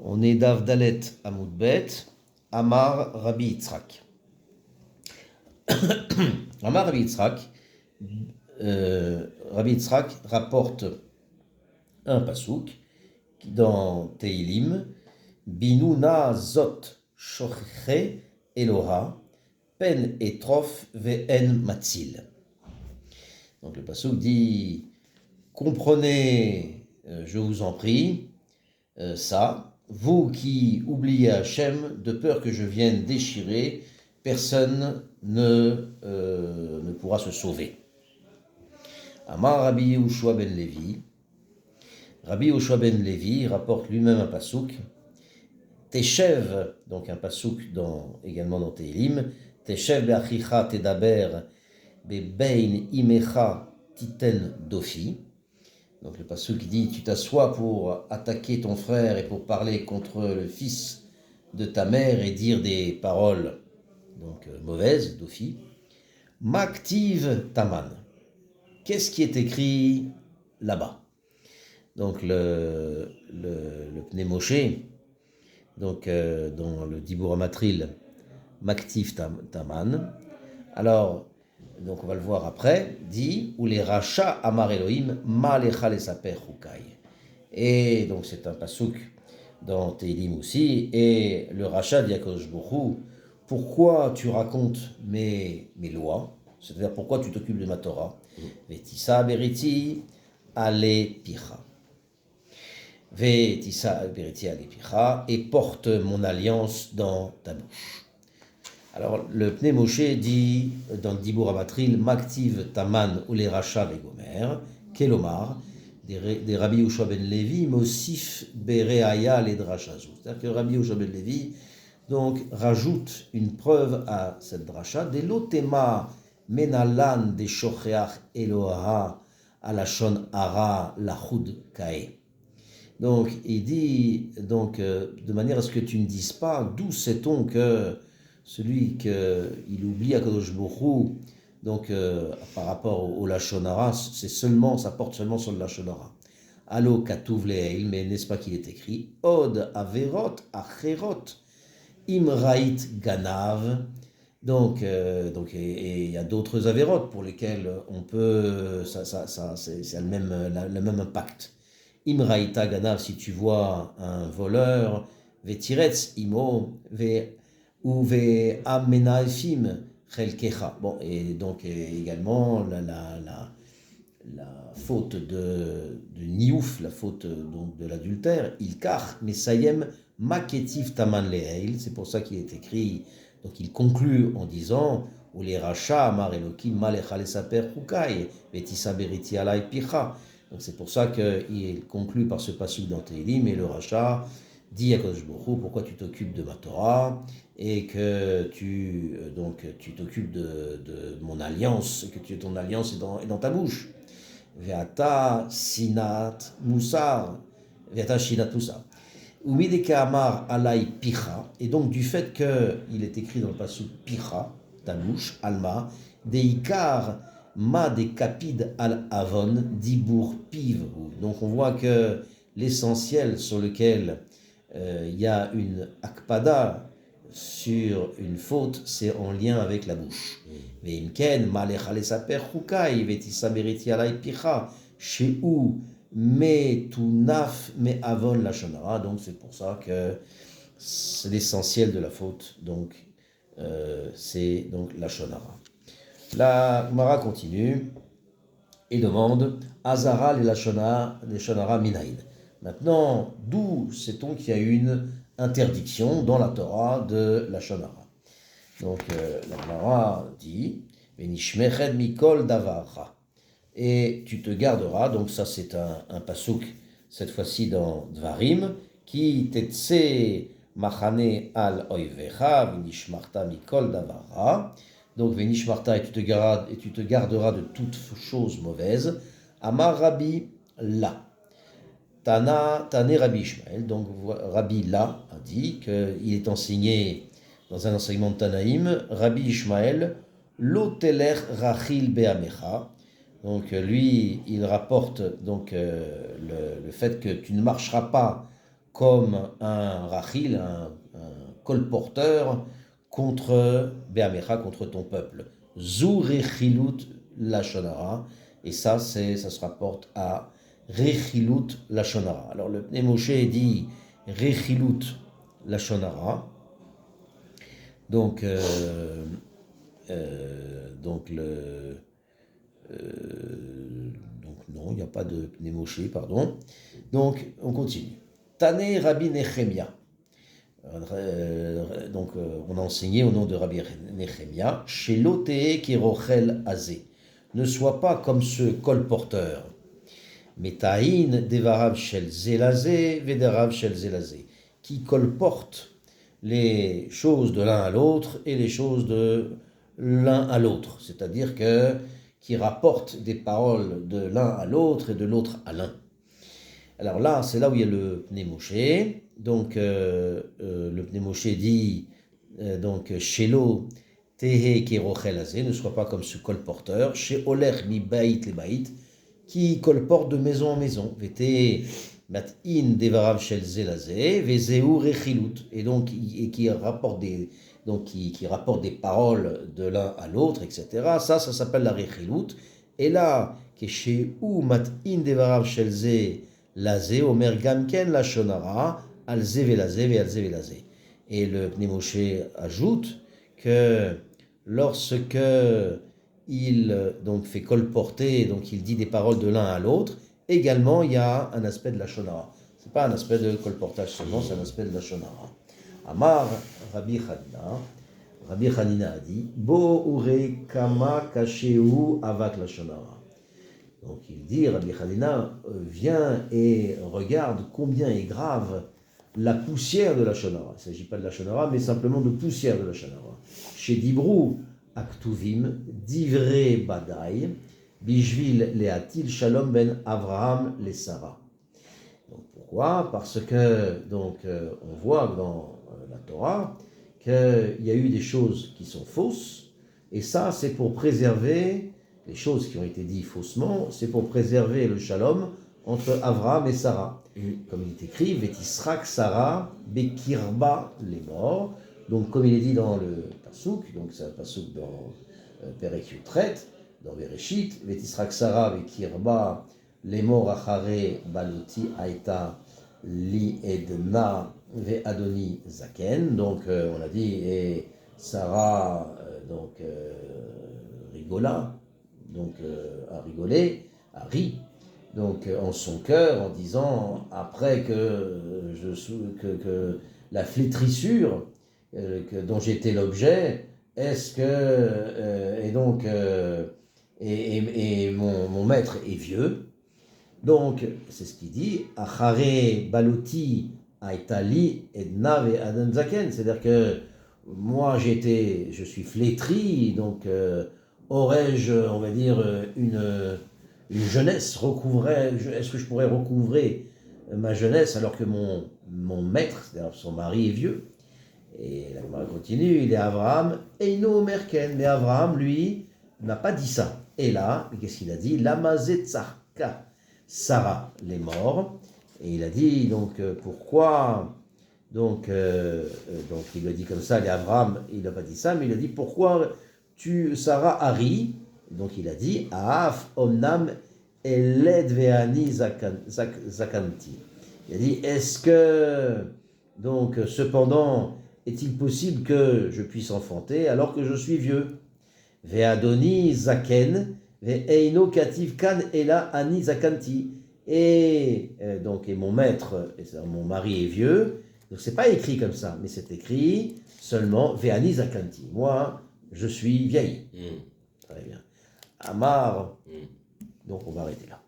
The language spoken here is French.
On est d'Avdalet Amoudbet, Amar Rabbi Yitzhak. Amar Rabbi Yitzhak, Rabbi Yitzhak rapporte un pasouk dans Teilim, Binuna Zot Shoche Eloha, Pen etrof ve'en matzil. Donc le pasouk dit, comprenez, je vous en prie, ça, vous qui oubliez Hachem, de peur que je vienne déchirer, personne ne pourra se sauver. Amar Rabbi Yehoshua ben Levi. Rabbi Yehoshua ben Levi rapporte lui-même un pasouk. Teshev, donc un pasouk également dans Teilim. Teshev be'achicha tedaber bebein imecha titen dofi. Donc le pasouk dit, tu t'assois pour attaquer ton frère et pour parler contre le fils de ta mère et dire des paroles mauvaises, dofi. Maktiv taman. Qu'est-ce qui est écrit là-bas? Donc le Pnei Moshe, dans le Dibur Amatril, Maktiv taman. Alors, donc on va le voir après, dit, ou les rachas amar Elohim, ma lecha lesaper chukai. Et donc c'est un pasouk dans Teilim aussi, et le rachat dit à Kadosh Baruch Hu, pourquoi tu racontes mes lois, c'est-à-dire pourquoi tu t'occupes de ma Torah, Vetissa beriti ale picha. Vetissa beriti ale picha, et porte mon alliance dans ta bouche. Alors, le Pnei Moshe dit dans le Dibur Amatril, Maktiv Taman ou les Racha Vegomer, Kelomar, des Rabbi Yehoshua ben Levi, Mosif Bereaya les Drashazou. C'est-à-dire que Rabbi Yehoshua ben Levi donc, rajoute une preuve à cette dracha, de l'otema menalan de shocheach Eloha alashon ara lachud kae. Donc, il dit, de manière à ce que tu ne dises pas, d'où sait-on que celui qu'il oublie Akadosh Baruch Hu, par rapport au Lashon Hara, ça porte seulement sur le Lashon Hara. Allo katuv le'el, mais n'est-ce pas qu'il est écrit Od averot acherot imraït ganav. Donc il y a d'autres avérotes pour lesquelles on peut, c'est le même impact. Imraïta ganav, si tu vois un voleur, vetiretz imo ou ve amenaifim chelkecha. Bon, et donc également la faute de niouf, la faute donc de l'adultère, ilkar mesayem maketiv taman leheil. C'est pour ça qu'il est écrit. Donc il conclut en disant ou les rachas amar elokim malecha lesaper chukai vetissa beriti alai picha. Donc c'est pour ça qu'il conclut par ce passage dans Teilim, et le rachat dit à Kadosh Baruch Hu, pourquoi tu t'occupes de ma Torah et que tu t'occupes de mon alliance, et que ton alliance est dans ta bouche. Ve'ata sinat musar, ve'ata shinat musar. Umideka amar alai picha, et donc du fait qu'il est écrit dans le passage picha, ta bouche, alma, deikar ma de kapid al avon dibur piv. Donc on voit que l'essentiel sur lequel il y a une akpada sur une faute, c'est en lien avec la bouche. Veimken malecha lesaper chukai vetissa beriti alai picha sheu metunaf me avon lashon hara. Donc c'est pour ça que c'est l'essentiel de la faute. Donc c'est donc lashon hara. La Gemara continue et demande Azara les lashon hara minaïd. Maintenant, d'où sait-on qu'il y a une interdiction dans la Torah de lashon hara? Donc la Gemara dit Venishmeched mikol davarcha, et tu te garderas. Donc ça c'est un pasouk cette fois-ci dans Dvarim, qui tetse machane al oivecha venishmarta mikol davarcha. Donc venishmarta, et tu te garderas de toute chose mauvaise. Amar Rabbi la Tane Rabbi Ishmael. Donc Rabbi la a dit qu'il est enseigné dans un enseignement de Tanaïm, Rabbi Ishmael loteler rachil be'amecha. Donc lui, il rapporte le fait que tu ne marcheras pas comme un rachil, un colporteur contre Be'amecha, contre ton peuple. Zu rechilut lachonara, et ça se rapporte à rechilut lachonara. Alors le Pnei Moshe dit rechilut lachonara, donc non, il n'y a pas de Pnei Moshe, pardon. Donc on continue. Tané Rabbi Nechemia. On a enseigné au nom de Rabbi Nechemia, chez l'Otee qui rochel azé. Ne sois pas comme ce colporteur. Metaïn devarav shel zelazé, vedarav shel zelazé. Qui colporte les choses de l'un à l'autre et les choses de l'un à l'autre. C'est-à-dire qui rapporte des paroles de l'un à l'autre et de l'autre à l'un. Alors là, c'est là où il y a le Pnei Moshe. Donc, le Pnei Moshe dit, Shelo tehe kerochel azé, ne sois pas comme ce colporteur, chez Olech mi baït le baït, qui colporte de maison en maison. Vete mat'in devarav shel zelazé, vezeu rechilut, et donc qui rapporte qui rapporte des paroles de l'un à l'autre, etc. Ça s'appelle la rechilut. Et là, que chez ou mat'in devarav shel zelazé, Lazé, Omer Gamken, la Shonara, Alzé velazé, ve Alzé velazé. Et le Pnei Moshe ajoute que lorsque il fait colporter, donc il dit des paroles de l'un à l'autre, également il y a un aspect de la Shonara. Ce n'est pas un aspect de colportage seulement, c'est un aspect de la Shonara. Amar Rabbi Hanina a dit Bo ure kama kasheu avak la Shonara. Donc il dit, Rabbi Hanina, viens et regarde combien est grave la poussière de la Shonara. Il ne s'agit pas de la Shonara, mais simplement de poussière de la Shonara. Chez Dibrou, Aktuvim, Divrei Badai, Bishvil Leatil Shalom ben Avraham le Sarah. Donc pourquoi ? Parce que on voit dans la Torah qu'il y a eu des choses qui sont fausses, et ça c'est pour préserver les choses qui ont été dites faussement, c'est pour préserver le shalom entre Avraham et Sarah. Comme il est écrit, Vetisrak Sarah Bekirba les morts. Donc comme il est dit dans le Pasuk, donc c'est un Pasuk dans Perek Yutret, dans Bereshit, Vetisrak Sarah Bekirba les morts Achare Baloti Aïta Li Edna Ve Adoni Zaken. Donc on a dit, et Sarah rigola, a rigolé, a ri, en son cœur, en disant, après que la flétrissure dont j'étais l'objet, est-ce que, mon maître est vieux, donc c'est ce qu'il dit, Achare baloti aitali edna ve adam zaken, c'est-à-dire que moi je suis flétri, donc aurais-je, on va dire, une jeunesse recouvrait, est-ce que je pourrais recouvrer ma jeunesse alors que mon maître, c'est-à-dire son mari, est vieux? Et la Gemara continue, il est Abraham, Eino Merken, mais Abraham, lui, n'a pas dit ça. Et là, qu'est-ce qu'il a dit? Lamazetzarka, Sarah, les morts. Et il a dit, pourquoi, il lui a dit comme ça, il est Abraham, il n'a pas dit ça, mais il a dit, pourquoi Sarah a ri? Donc il a dit, Aaf omnam eled veani zakanti. Il a dit, est-ce que, cependant, est-il possible que je puisse enfanter alors que je suis vieux? Ve'adoni zaken, ve'eino kativ kan ela ani zakanti. Et mon maître, mon mari est vieux. Donc c'est pas écrit comme ça, mais c'est écrit seulement ve'ani zakanti. Moi, je suis vieille. Très bien. Amar. Donc on va arrêter là.